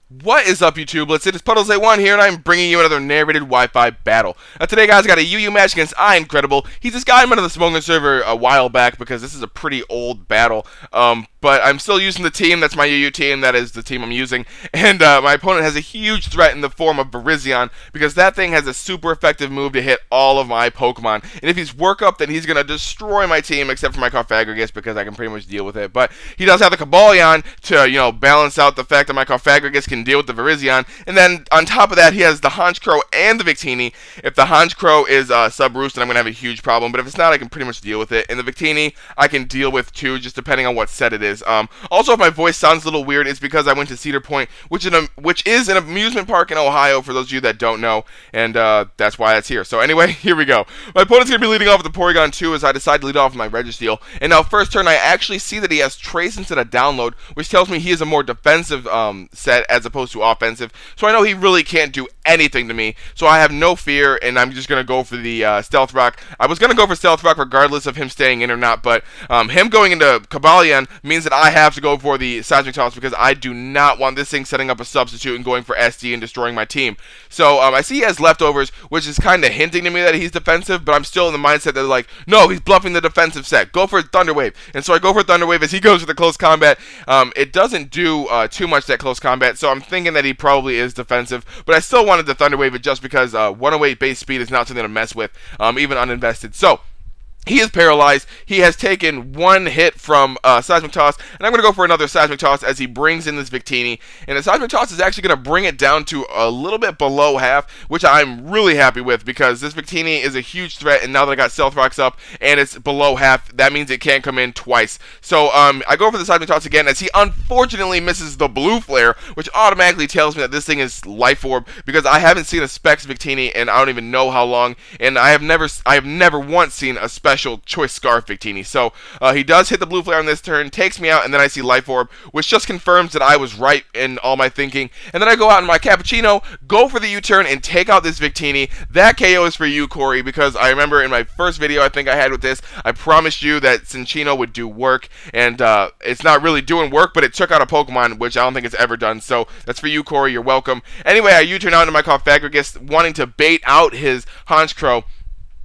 What is up, YouTubelettes? It is PuddlesA1 here, and I'm bringing you another narrated Wi-Fi battle. Now, today, guys, I got a UU match against iEncredible. He's this guy I met on the Smoking server a while back because this is a pretty old battle. But I'm still using the team. That's my UU team. That is the team I'm using. And my opponent has a huge threat in the form of Virizion because that thing has a super effective move to hit all of my Pokemon. And if he's work up, then he's going to destroy my team except for my Cofagrigus because I can pretty much deal with it. But he does have the Cobalion to, balance out the fact that my Cofagrigus can deal with the Virizion. And then on top of that, he has the Honchkrow and the Victini. If the Honchkrow is sub-roost, then I'm going to have a huge problem. But if it's not, I can pretty much deal with it. And the Victini, I can deal with too, just depending on what set it is. Also, if my voice sounds a little weird, it's because I went to Cedar Point, which is an amusement park in Ohio, for those of you that don't know, and that's why it's here. So anyway, here we go. My opponent's going to be leading off with the Porygon 2 as I decide to lead off with my Registeel. And now, first turn, I actually see that he has Trace instead of Download, which tells me he is a more defensive set as opposed to offensive. So I know he really can't do anything to me. So I have no fear, and I'm just going to go for the Stealth Rock. I was going to go for Stealth Rock regardless of him staying in or not, but him going into Cobalion means that I have to go for the Seismic Toss because I do not want this thing setting up a substitute and going for SD and destroying my team. So I see he has Leftovers, which is kind of hinting to me that he's defensive, but I'm still in the mindset that like, no, he's bluffing the defensive set. Go for Thunder Wave. And so I go for Thunder Wave as he goes for the Close Combat. It doesn't do too much, that Close Combat, so I'm thinking that he probably is defensive, but I still wanted to Thunder Wave it just because 108 base speed is not something to mess with, even uninvested. So he is paralyzed. He has taken one hit from Seismic Toss, and I'm going to go for another Seismic Toss as he brings in this Victini. And the Seismic Toss is actually going to bring it down to a little bit below half, which I'm really happy with because this Victini is a huge threat, and now that I got Stealth Rocks up and it's below half, that means it can't come in twice. So I go for the Seismic Toss again as he unfortunately misses the Blue Flare, which automatically tells me that this thing is Life Orb because I haven't seen a Specs Victini and I don't even know how long, and I have never once seen a special Choice Scarf Victini. So he does hit the Blue Flare on this turn, takes me out, and then I see Life Orb, which just confirms that I was right in all my thinking. And then I go out in my Cappuccino, go for the U-turn, and take out this Victini. That KO is for you, Corey, because I remember in my first video I think I had with this, I promised you that Cinccino would do work, and it's not really doing work, but it took out a Pokemon, which I don't think it's ever done. So that's for you, Corey. You're welcome. Anyway, I U-turn out into my Cofagrigus, wanting to bait out his Honchkrow.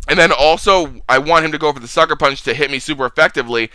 And then also, I want him to go for the Sucker Punch to hit me super effectively,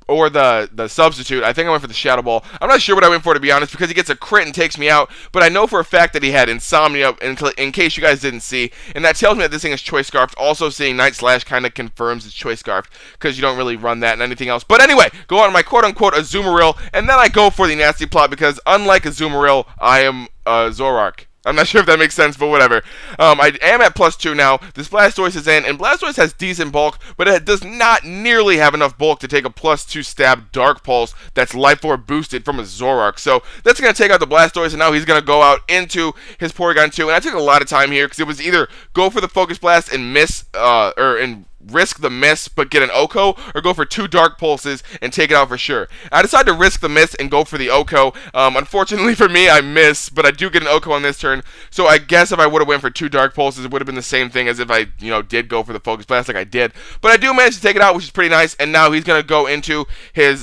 or the substitute. I think I went for the Shadow Ball. I'm not sure what I went for, to be honest, because he gets a crit and takes me out, but I know for a fact that he had Insomnia, in case you guys didn't see, and that tells me that this thing is Choice Scarfed. Also, seeing Night Slash kind of confirms it's Choice Scarfed, because you don't really run that and anything else. But anyway, go on my quote-unquote Azumarill, and then I go for the Nasty Plot, because unlike Azumarill, I am Zoroark. I'm not sure if that makes sense, but whatever. I am at +2 now. This Blastoise is in, and Blastoise has decent bulk, but it does not nearly have enough bulk to take a +2 stab Dark Pulse that's Life Orb boosted from a Zoroark. So that's going to take out the Blastoise, and now he's going to go out into his Porygon 2. And I took a lot of time here, because it was either go for the Focus Blast and miss, and risk the miss but get an Oko, or go for 2 Dark Pulses and take it out for sure. I decided to risk the miss and go for the Oko. Unfortunately for me, I miss, but I do get an Oko on this turn, so I guess if I would have went for 2 Dark Pulses, it would have been the same thing as if I, did go for the Focus Blast like I did. But I do manage to take it out, which is pretty nice, and now he's going to go into his,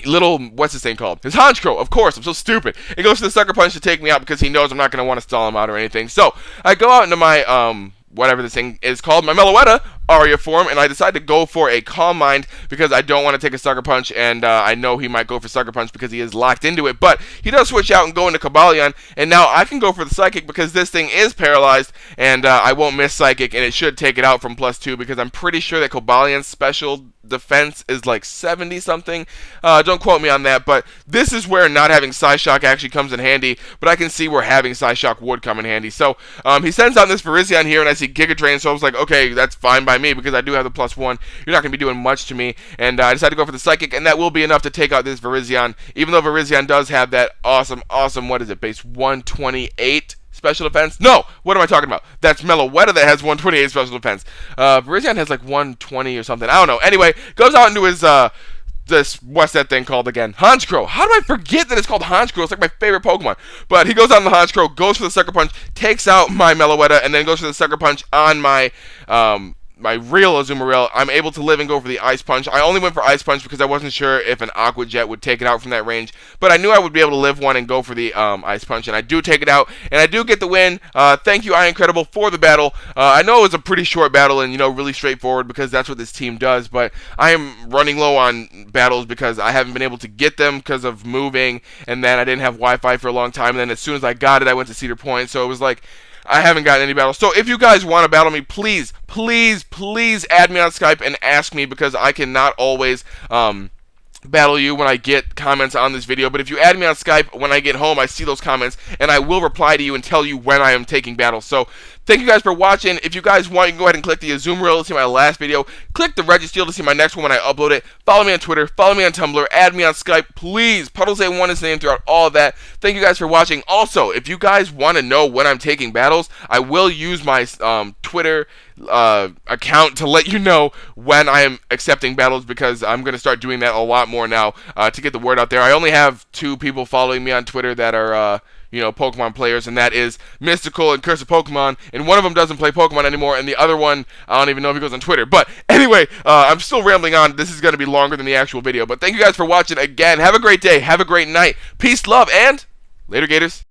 little, what's this thing called? His Honchkrow, of course, I'm so stupid. He goes for the Sucker Punch to take me out because he knows I'm not going to want to stall him out or anything. So, I go out into my, whatever this thing is called, my Meloetta Aria form, and I decide to go for a Calm Mind because I don't want to take a Sucker Punch, and I know he might go for Sucker Punch because he is locked into it, but he does switch out and go into Cobalion, and now I can go for the Psychic because this thing is paralyzed, and I won't miss Psychic, and it should take it out from +2 because I'm pretty sure that Cobalion's special defense is like 70 something. Don't quote me on that, but this is where not having Psyshock actually comes in handy, but I can see where having Psyshock would come in handy. So he sends out this Virizion here, and I see Giga Drain, so I was like, okay, that's fine by me because I do have the +1. You're not going to be doing much to me, and I decided to go for the Psychic, and that will be enough to take out this Virizion, even though Virizion does have that awesome, what is it, base 128 special defense? No! What am I talking about? That's Meloetta that has 128 special defense. Virizion has like 120 or something. I don't know. Anyway, goes out into his, what's that thing called again? Honchkrow. How do I forget that it's called Honchkrow? It's like my favorite Pokemon. But he goes out in the Honchkrow, goes for the Sucker Punch, takes out my Meloetta, and then goes for the Sucker Punch on my, my real Azumarill, I'm able to live and go for the Ice Punch. I only went for Ice Punch because I wasn't sure if an Aqua Jet would take it out from that range, but I knew I would be able to live one and go for the Ice Punch, and I do take it out, and I do get the win. Thank you, iEncredible, for the battle. I know it was a pretty short battle and, really straightforward because that's what this team does, but I am running low on battles because I haven't been able to get them because of moving, and then I didn't have Wi-Fi for a long time, and then as soon as I got it, I went to Cedar Point, so it was like, I haven't gotten any battles. So if you guys want to battle me, please, please, please add me on Skype and ask me, because I cannot always battle you when I get comments on this video. But if you add me on Skype, when I get home, I see those comments, and I will reply to you and tell you when I am taking battles. So thank you guys for watching. If you guys want, you can go ahead and click the Azumarill to see my last video. Click the Registeel to see my next one when I upload it. Follow me on Twitter. Follow me on Tumblr. Add me on Skype. Please. PuddlesA1 is the name throughout all of that. Thank you guys for watching. Also, if you guys want to know when I'm taking battles, I will use my Twitter account to let you know when I am accepting battles, because I'm going to start doing that a lot more now to get the word out there. I only have 2 people following me on Twitter that are Pokemon players, and that is Mystical and Curse of Pokemon, and one of them doesn't play Pokemon anymore, and the other one, I don't even know if he goes on Twitter. But anyway, I'm still rambling on. This is going to be longer than the actual video, but thank you guys for watching again. Have a great day. Have a great night. Peace, love, and later, Gators.